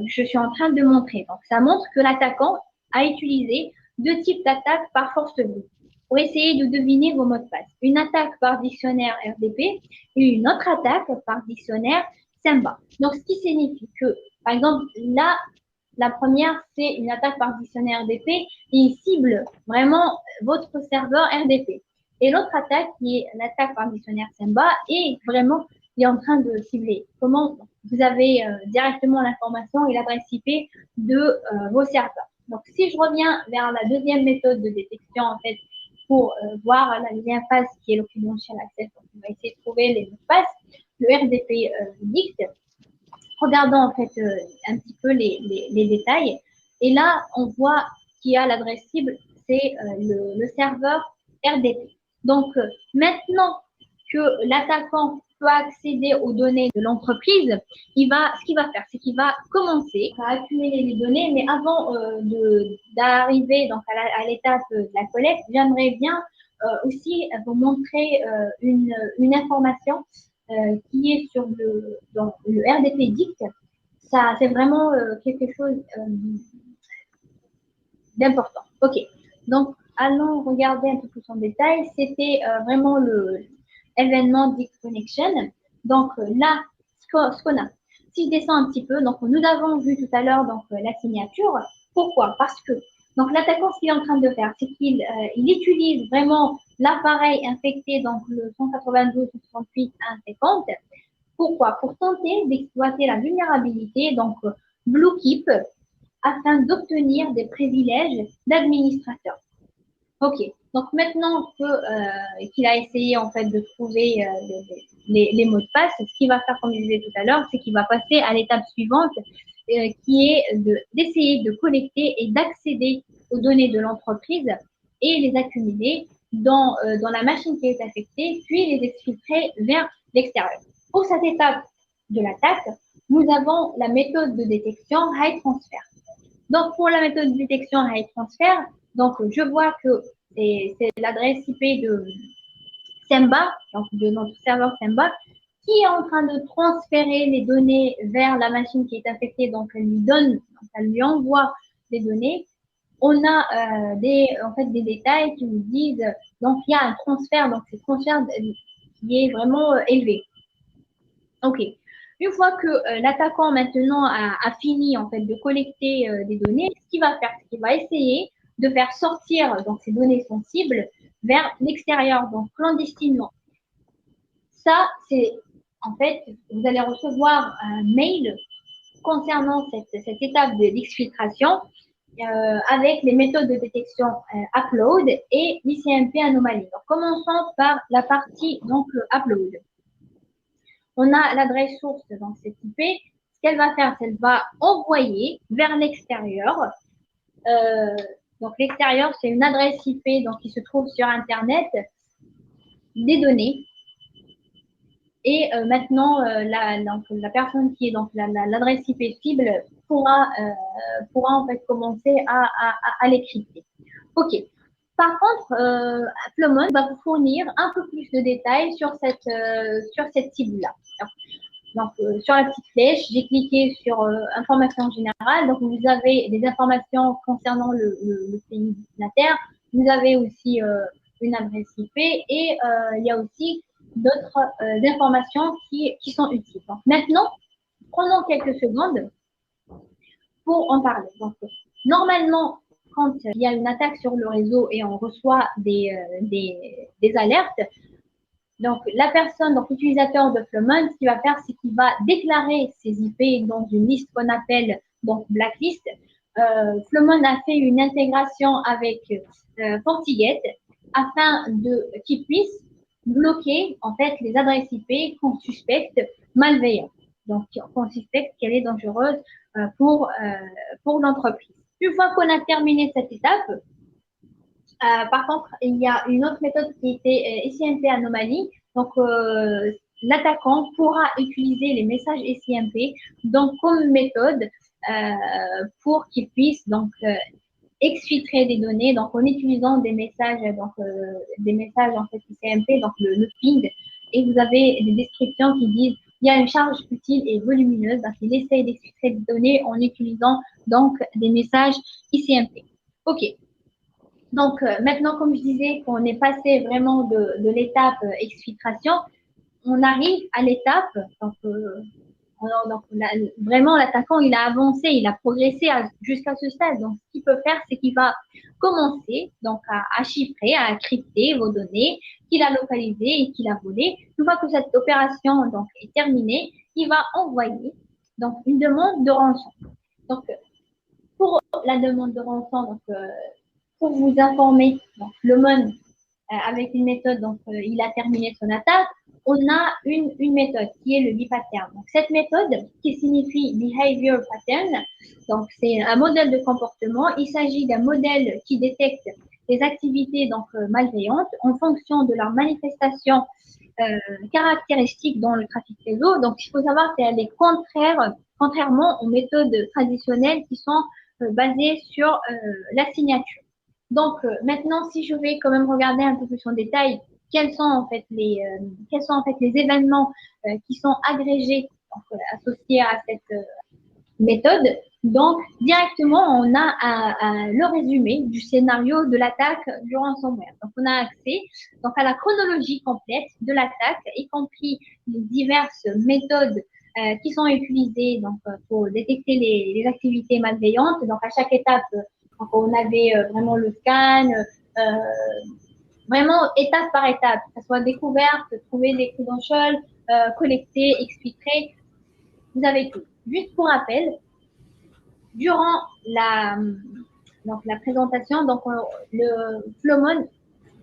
Speaker 3: je suis en train de montrer. Donc, ça montre que l'attaquant a utilisé deux types d'attaques par force brute pour essayer de deviner vos mots de passe. Une attaque par dictionnaire RDP et une autre attaque par dictionnaire Samba. Donc, ce qui signifie que, par exemple, là, la première, c'est une attaque par dictionnaire RDP et il cible vraiment votre serveur RDP. Et l'autre attaque, qui est l'attaque par dictionnaire Samba, est vraiment il est en train de cibler. Comment vous avez directement l'information et l'adresse IP de vos serveurs. Donc, si je reviens vers la deuxième méthode de détection, en fait, pour voir la deuxième phase qui est le credential access, donc on va essayer de trouver les mots de passe, le RDP dict. Regardons en fait un petit peu les détails. Et là, on voit qu'il y a l'adresse cible, c'est le serveur RDP. Donc, maintenant que l'attaquant peut accéder aux données de l'entreprise, ce qu'il va faire, c'est qu'il va commencer à accumuler les données, mais avant d'arriver donc à l'étape de la collecte, j'aimerais bien aussi vous montrer une information qui est sur le RDP dict. Ça, c'est vraiment quelque chose d'important. OK. Donc, allons regarder un peu plus en détail. C'était vraiment l'événement Dict Connection. Donc, là, ce qu'on a. Si je descends un petit peu, donc nous avons vu tout à l'heure donc la signature. Pourquoi? Parce que Donc, l'attaquant, ce qu'il est en train de faire, c'est qu'il il utilise vraiment l'appareil infecté, donc le 192.168.150. Pourquoi? Pour tenter d'exploiter la vulnérabilité, donc BlueKeep, afin d'obtenir des privilèges d'administrateur. Ok, donc maintenant qu'il a essayé en fait de trouver les mots de passe, ce qu'il va faire, comme je disais tout à l'heure, c'est qu'il va passer à l'étape suivante, qui est d'essayer de collecter et d'accéder aux données de l'entreprise et les accumuler dans la machine qui est affectée, puis les exfiltrer vers l'extérieur. Pour cette étape de l'attaque, nous avons la méthode de détection high transfer. Donc, pour la méthode de détection high transfer, donc je vois que c'est l'adresse IP de Semba, donc de notre serveur Semba, qui est en train de transférer les données vers la machine qui est affectée. Donc, elle lui envoie des données. On a en fait, des détails qui nous disent, donc il y a un transfert, donc c'est un transfert qui est vraiment élevé. Ok. Une fois que l'attaquant maintenant a fini en fait de collecter des données, ce qu'il va faire, c'est qu'il va essayer de faire sortir donc ces données sensibles vers l'extérieur, donc clandestinement. Ça, c'est en fait, vous allez recevoir un mail concernant cette étape d'exfiltration avec les méthodes de détection upload et l'ICMP anomalie. Donc, commençons par la partie donc upload. On a l'adresse source dans cette IP. Ce qu'elle va faire, c'est qu'elle va envoyer vers l'extérieur. Donc, l'extérieur, c'est une adresse IP donc, qui se trouve sur Internet, des données. Et maintenant, la personne qui est donc l'adresse IP cible pourra en fait commencer à l'écrire. OK. Par contre, Plumon va vous fournir un peu plus de détails sur cette cible-là. Donc, sur la petite flèche, j'ai cliqué sur information générale. Donc, vous avez des informations concernant le pays destinataire. Vous avez aussi une adresse IP et il y a aussi d'autres informations qui sont utiles. Donc, maintenant, prenons quelques secondes pour en parler. Donc, normalement, quand il y a une attaque sur le réseau et on reçoit des alertes, donc la personne, donc l'utilisateur de Flowmon, ce qu'il va faire, c'est qu'il va déclarer ses IP dans une liste qu'on appelle donc blacklist. Flowmon a fait une intégration avec FortiGate afin qu'il puisse bloquer en fait les adresses IP qu'on suspecte malveillantes, donc qu'on suspecte qu'elle est dangereuse pour l'entreprise. Une fois qu'on a terminé cette étape, par contre, il y a une autre méthode qui était SIMP anomalie. Donc, l'attaquant pourra utiliser les messages SIMP donc, comme méthode pour qu'il puisse donc exfiltrer des données donc en utilisant des messages en fait SIMP, donc le ping, et vous avez des descriptions qui disent il y a une charge utile et volumineuse, donc il essaye d'exfiltrer des données en utilisant donc des messages ICMP. OK. Donc, maintenant, comme je disais, qu'on est passé vraiment de l'étape exfiltration, on arrive à l'étape, donc vraiment, l'attaquant, il a avancé, il a progressé jusqu'à ce stade. Donc, ce qu'il peut faire, c'est qu'il va commencer donc, à chiffrer, à crypter vos données qu'il a localisées et qu'il a volées. Une fois que cette opération donc, est terminée, il va envoyer donc, une demande de rançon. Donc, pour la demande de rançon, donc, pour vous informer, donc, Flowmon, avec une méthode, donc il a terminé son attaque, on a une méthode qui est le B-pattern. Donc, cette méthode, qui signifie Behavior Pattern, donc c'est un modèle de comportement. Il s'agit d'un modèle qui détecte les activités donc, malveillantes en fonction de leur manifestation caractéristique dans le trafic réseau. Donc, il faut savoir qu'elle est contrairement aux méthodes traditionnelles qui sont basées sur la signature. Donc, maintenant, si je vais quand même regarder un peu plus en détail quels sont en fait les événements qui sont agrégés, donc, associés à cette méthode. Donc, directement, on a le résumé du scénario de l'attaque du ransomware. Donc, on a accès donc, à la chronologie complète de l'attaque, y compris les diverses méthodes qui sont utilisées donc, pour détecter les activités malveillantes. Donc, à chaque étape, Donc, on avait vraiment le scan, vraiment étape par étape, que ce soit découverte, trouver des credentials, collecter, exfiltrer, vous avez tout. Juste pour rappel, durant la présentation, donc le Flowmon,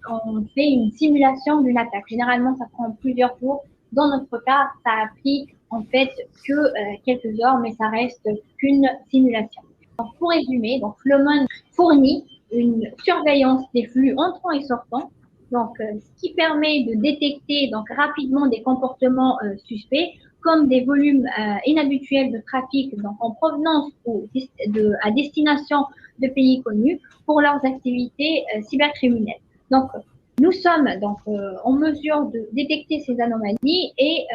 Speaker 3: on fait une simulation d'une attaque. Généralement, ça prend plusieurs jours. Dans notre cas, ça a pris en fait que quelques heures, mais ça reste qu'une simulation. Donc, pour résumer, donc Flowmon fournit une surveillance des flux entrants et sortants, donc ce qui permet de détecter donc rapidement des comportements suspects comme des volumes inhabituels de trafic donc en provenance ou à destination de pays connus pour leurs activités cybercriminelles. Donc, nous sommes donc en mesure de détecter ces anomalies et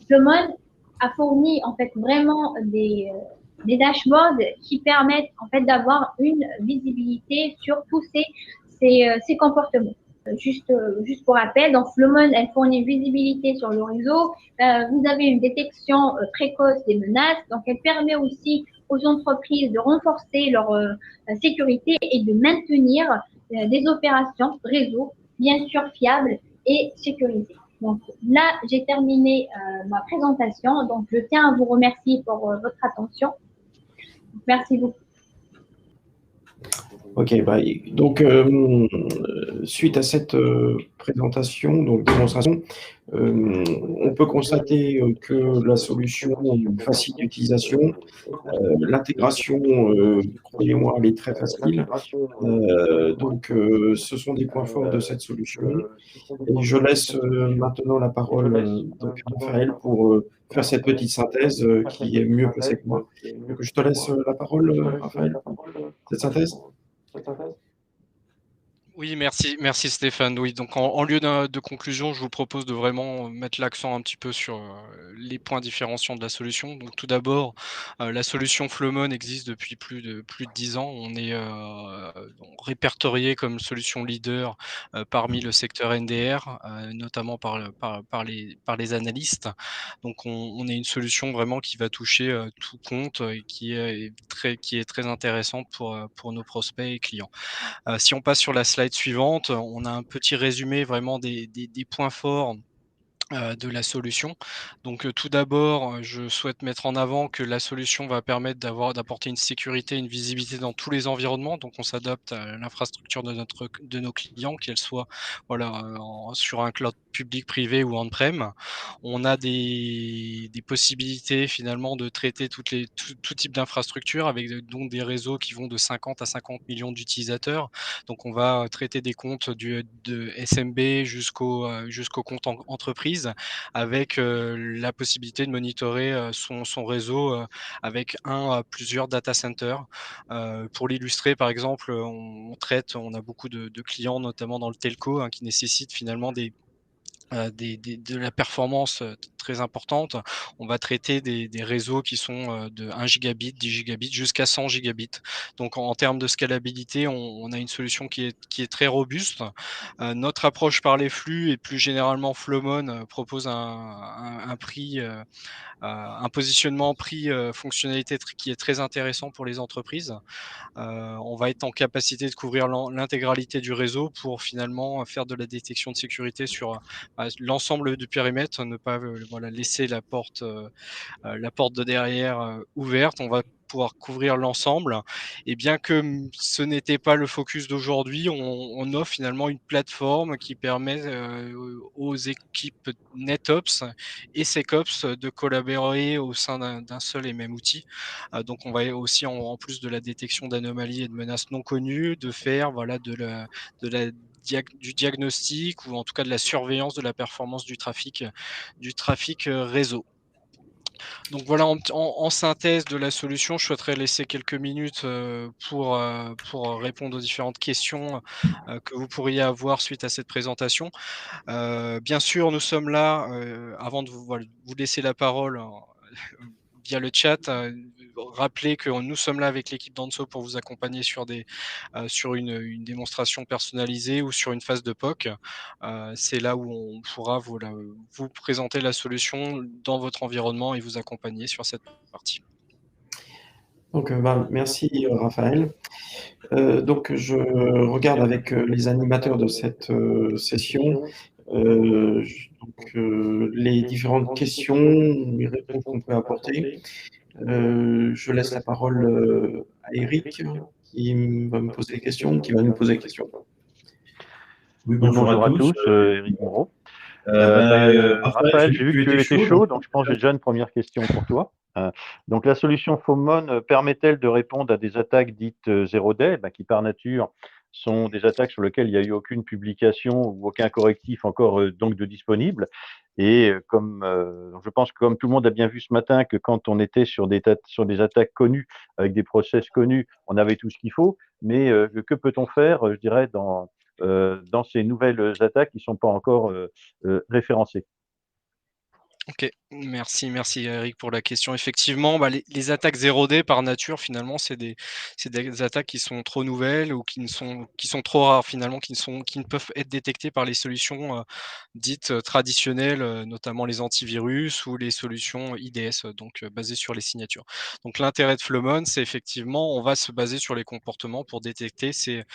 Speaker 3: Flowmon a fourni en fait vraiment des dashboards qui permettent en fait d'avoir une visibilité sur tous ces comportements. Juste pour rappel, donc Flowmon, elle fournit une visibilité sur le réseau. Vous avez une détection précoce des menaces. Donc, elle permet aussi aux entreprises de renforcer leur sécurité et de maintenir des opérations réseau, bien sûr fiables et sécurisées. Donc là, j'ai terminé ma présentation. Donc, je tiens à vous remercier pour votre attention. Merci beaucoup.
Speaker 1: Ok, bah, donc suite à cette présentation, donc démonstration, on peut constater que la solution facile d'utilisation, l'intégration, croyez-moi, elle est très facile. Donc, ce sont des points forts de cette solution. Et je laisse maintenant la parole donc à Raphaël pour faire cette petite synthèse qui est mieux placée que moi. Donc, je te laisse la parole, Raphaël, pour cette synthèse.
Speaker 2: Oui, merci Stéphane. Oui, donc en lieu de conclusion, je vous propose de vraiment mettre l'accent un petit peu sur les points différenciants de la solution. Donc tout d'abord, la solution Flowmon existe depuis plus de 10 ans. On est répertorié comme solution leader parmi le secteur NDR, notamment par les analystes. Donc on est une solution vraiment qui va toucher tout compte et qui est très intéressante pour nos prospects et clients. Si on passe sur la slide suivante, on a un petit résumé vraiment des points forts de la solution. Donc tout d'abord, je souhaite mettre en avant que la solution va permettre d'apporter une sécurité, une visibilité dans tous les environnements. Donc on s'adapte à l'infrastructure de nos clients, qu'elle soit sur un cloud public, privé ou on-prem. On a des possibilités finalement de traiter tout type d'infrastructure avec donc des réseaux qui vont de 50 à 50 millions d'utilisateurs. Donc on va traiter des comptes de SMB jusqu'au compte entreprise avec la possibilité de monitorer son réseau avec un à plusieurs data centers. Pour l'illustrer, par exemple, on a beaucoup de clients, notamment dans le telco, qui nécessitent finalement de la performance très importante. On va traiter des réseaux qui sont de 1 gigabit, 10 gigabits jusqu'à 100 gigabits. Donc en termes de scalabilité, on a une solution qui est très robuste. Notre approche par les flux et plus généralement Flowmon propose un prix, un positionnement prix fonctionnalité qui est très intéressant pour les entreprises. On va être en capacité de couvrir l'intégralité du réseau pour finalement faire de la détection de sécurité sur l'ensemble du périmètre, ne pas laisser la porte de derrière ouverte. On va pouvoir couvrir l'ensemble. Et bien que ce n'était pas le focus d'aujourd'hui, on offre finalement une plateforme qui permet aux équipes NetOps et SecOps de collaborer au sein d'un seul et même outil. Donc on va aussi, en plus de la détection d'anomalies et de menaces non connues, de faire du diagnostic ou en tout cas de la surveillance de la performance du trafic réseau. Donc voilà, en synthèse de la solution, je souhaiterais laisser quelques minutes pour répondre aux différentes questions que vous pourriez avoir suite à cette présentation. Bien sûr, nous sommes là, avant de vous laisser la parole via le chat, rappeler que nous sommes là avec l'équipe d'Anso pour vous accompagner sur une démonstration personnalisée ou sur une phase de POC. C'est là où on pourra vous présenter la solution dans votre environnement et vous accompagner sur cette partie.
Speaker 1: Donc, merci Raphaël. Donc, je regarde avec les animateurs de cette session les différentes questions, les réponses qu'on peut apporter. Je laisse la parole à Eric qui va me poser des questions, qui va nous poser des questions.
Speaker 4: Oui,
Speaker 5: Oui,
Speaker 4: bonjour
Speaker 5: bonjour
Speaker 4: à
Speaker 5: à
Speaker 4: tous,
Speaker 5: tous,
Speaker 4: Eric Monroe.
Speaker 5: Raphaël,
Speaker 4: Raphaël, j'ai vu que tu étais chaud, donc je pense que j'ai déjà une première question pour toi. Donc la solution Phomon permet-elle de répondre à des attaques dites zero day, qui par nature sont des attaques sur lesquelles il n'y a eu aucune publication ou aucun correctif encore donc de disponible. Et comme je pense que comme tout le monde a bien vu ce matin que quand on était sur des attaques connues, avec des process connus, on avait tout ce qu'il faut. Mais que peut-on faire, je dirais, dans ces nouvelles attaques qui ne sont pas encore référencées?
Speaker 2: Ok, merci Eric pour la question. Effectivement, les attaques 0D par nature, finalement, c'est des attaques qui sont trop nouvelles ou qui sont trop rares finalement, qui ne peuvent être détectées par les solutions dites traditionnelles, notamment les antivirus ou les solutions IDS, donc basées sur les signatures. Donc l'intérêt de Flowmon, c'est effectivement, on va se baser sur les comportements pour détecter ces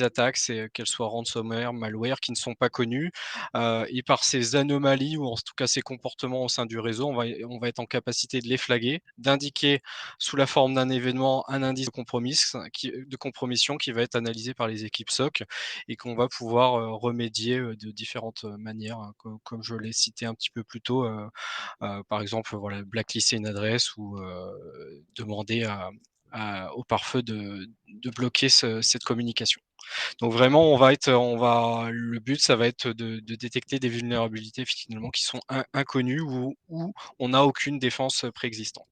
Speaker 2: attaques, qu'elles soient ransomware, malware, qui ne sont pas connues. Et par ces anomalies ou en tout cas ces comportements au sein du réseau, on va être en capacité de les flaguer, d'indiquer sous la forme d'un événement un indice de compromission qui va être analysé par les équipes SOC et qu'on va pouvoir remédier de différentes manières, hein, comme je l'ai cité un petit peu plus tôt, par exemple, voilà, blacklister une adresse ou demander au pare-feu de bloquer cette communication. Donc vraiment, le but, ça va être de détecter des vulnérabilités finalement qui sont inconnues ou où on n'a aucune défense préexistante.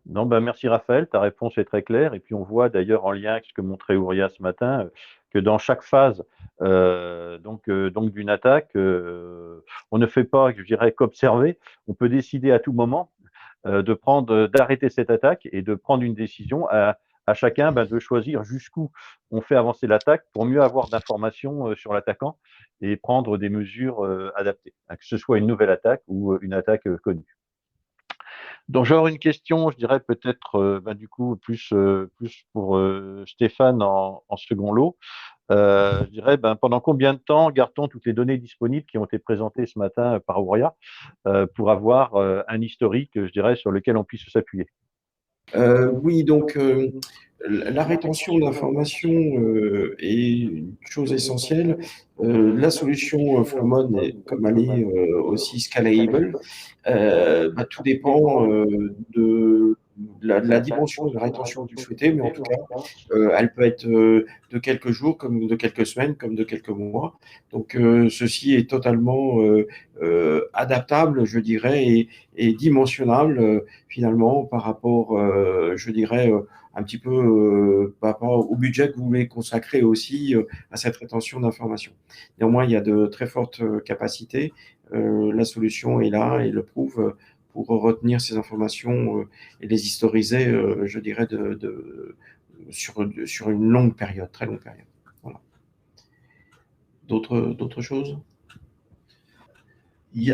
Speaker 4: Non, merci Raphaël, ta réponse est très claire. Et puis on voit d'ailleurs en lien avec ce que montrait Ouria ce matin, que dans chaque phase donc d'une attaque, on ne fait pas, je dirais, qu'observer. On peut décider à tout moment d'arrêter cette attaque et de prendre une décision à chacun de choisir jusqu'où on fait avancer l'attaque pour mieux avoir d'informations sur l'attaquant et prendre des mesures adaptées, que ce soit une nouvelle attaque ou une attaque connue. Donc j'aurais une question, je dirais peut-être du coup plus pour Stéphane en second lot. Je dirais pendant combien de temps garde-t-on toutes les données disponibles qui ont été présentées ce matin par Ouria pour avoir un historique, je dirais, sur lequel on puisse s'appuyer?
Speaker 1: Oui, donc la rétention d'informations est une chose essentielle. La solution Flowmon, comme elle est aussi scalable, tout dépend de la dimension de la rétention que vous souhaitez, mais en tout cas, elle peut être de quelques jours, comme de quelques semaines, comme de quelques mois. Donc, ceci est totalement adaptable, je dirais, et dimensionnable finalement par rapport, je dirais, un petit peu par rapport au budget que vous voulez consacrer aussi à cette rétention d'informations. Néanmoins, il y a de très fortes capacités. La solution est là et le prouve pour retenir ces informations et les historiser, je dirais, sur une longue période, très longue période. Voilà. D'autres choses?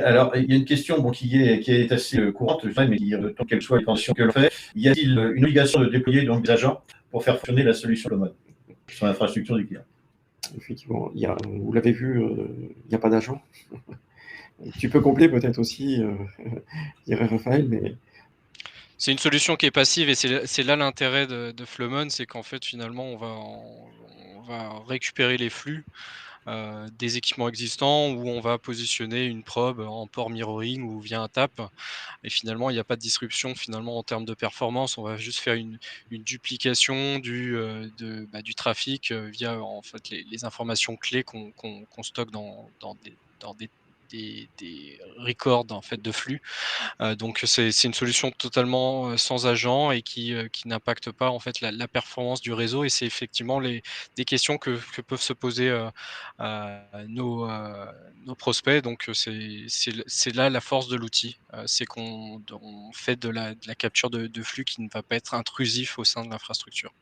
Speaker 5: Alors, il y a une question qui est assez courante, mais qui, tant qu'elle soit l'extension que l'on fait, y a-t-il une obligation de déployer donc, des agents pour faire fonctionner la solution Flowmon sur l'infrastructure du client?
Speaker 1: Effectivement, vous l'avez vu, il n'y a pas d'agent. Tu peux compléter peut-être aussi, dirait Raphaël, mais...
Speaker 2: C'est une solution qui est passive et c'est là l'intérêt de Flowmon, c'est qu'en fait finalement on va récupérer les flux des équipements existants où on va positionner une probe en port mirroring ou via un tap et finalement il n'y a pas de disruption finalement en termes de performance, on va juste faire une duplication du trafic via en fait les informations clés qu'on stocke dans des records en fait de flux. Donc c'est une solution totalement sans agent et qui n'impacte pas en fait la performance du réseau et c'est effectivement des questions que peuvent se poser nos prospects. Donc c'est là la force de l'outil, c'est on fait de la capture de flux qui ne va pas être intrusif au sein de l'infrastructure.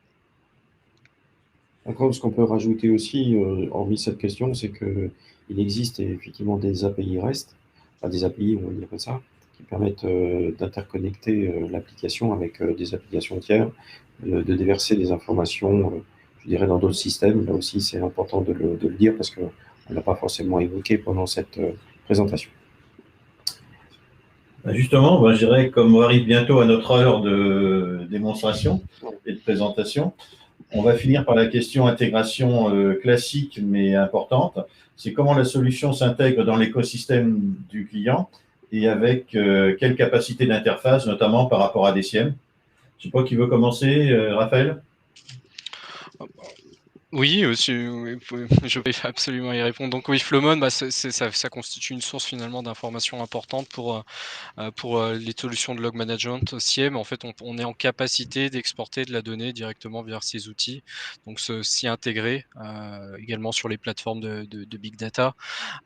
Speaker 1: Encore, ce qu'on peut rajouter aussi, hormis cette question, c'est qu'il existe effectivement des API REST, enfin des API, on va dire ça, qui permettent d'interconnecter l'application avec des applications tiers, de déverser des informations, je dirais, dans d'autres systèmes. Là aussi, c'est important de le dire parce qu'on ne l'a pas forcément évoqué pendant cette présentation.
Speaker 5: Justement, je dirais, comme on arrive bientôt à notre heure de démonstration et de présentation, on va finir par la question intégration classique mais importante. C'est comment la solution s'intègre dans l'écosystème du client et avec quelle capacité d'interface, notamment par rapport à DCM. Je ne sais pas qui veut commencer, Raphaël?
Speaker 2: Oui, aussi, oui, je vais absolument y répondre. Donc oui, Flowmon, ça constitue une source finalement d'informations importante pour les solutions de log management SIEM. En fait, on est en capacité d'exporter de la donnée directement vers ces outils, donc s'y intégrer également sur les plateformes de big data.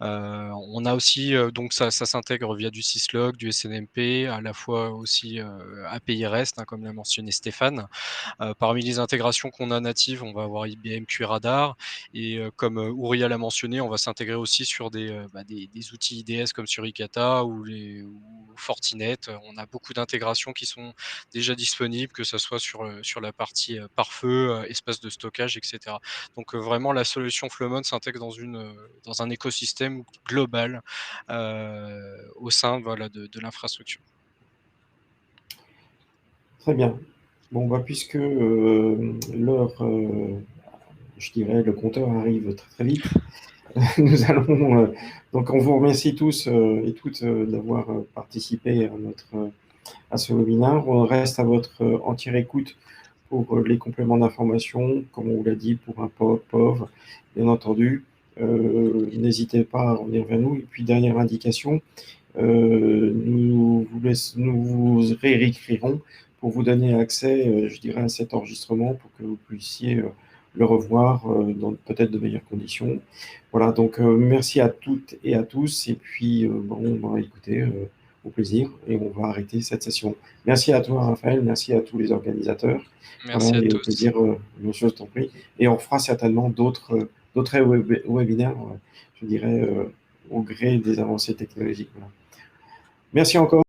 Speaker 2: On a aussi, donc ça s'intègre via du syslog, du SNMP, à la fois aussi API REST, hein, comme l'a mentionné Stéphane. Parmi les intégrations qu'on a natives, on va avoir IBM QRadar et comme Ouria l'a mentionné, on va s'intégrer aussi sur des outils IDS comme Suricata ou Fortinet. On a beaucoup d'intégrations qui sont déjà disponibles, que ce soit sur la partie pare-feu, espace de stockage, etc. Donc vraiment, la solution Flowmon s'intègre dans un écosystème global au sein de l'infrastructure.
Speaker 1: Très bien. Bon, puisque l'heure, je dirais, le compteur arrive très très vite, nous allons, donc on vous remercie tous et toutes d'avoir participé à ce webinaire. On reste à votre entière écoute pour les compléments d'information, comme on vous l'a dit, pour un POV, bien entendu. N'hésitez pas à revenir vers nous. Et puis, dernière indication, nous vous réécrirons pour vous donner accès, je dirais, à cet enregistrement pour que vous puissiez le revoir dans peut-être de meilleures conditions. Voilà, donc merci à toutes et à tous. Et puis, écoutez, au plaisir, et on va arrêter cette session. Merci à toi, Raphaël, merci à tous les organisateurs.
Speaker 2: Merci à
Speaker 1: et
Speaker 2: tous.
Speaker 1: au plaisir, monsieur, je t'en prie. Et on fera certainement d'autres webinaires, je dirais, au gré des avancées technologiques. Voilà. Merci encore.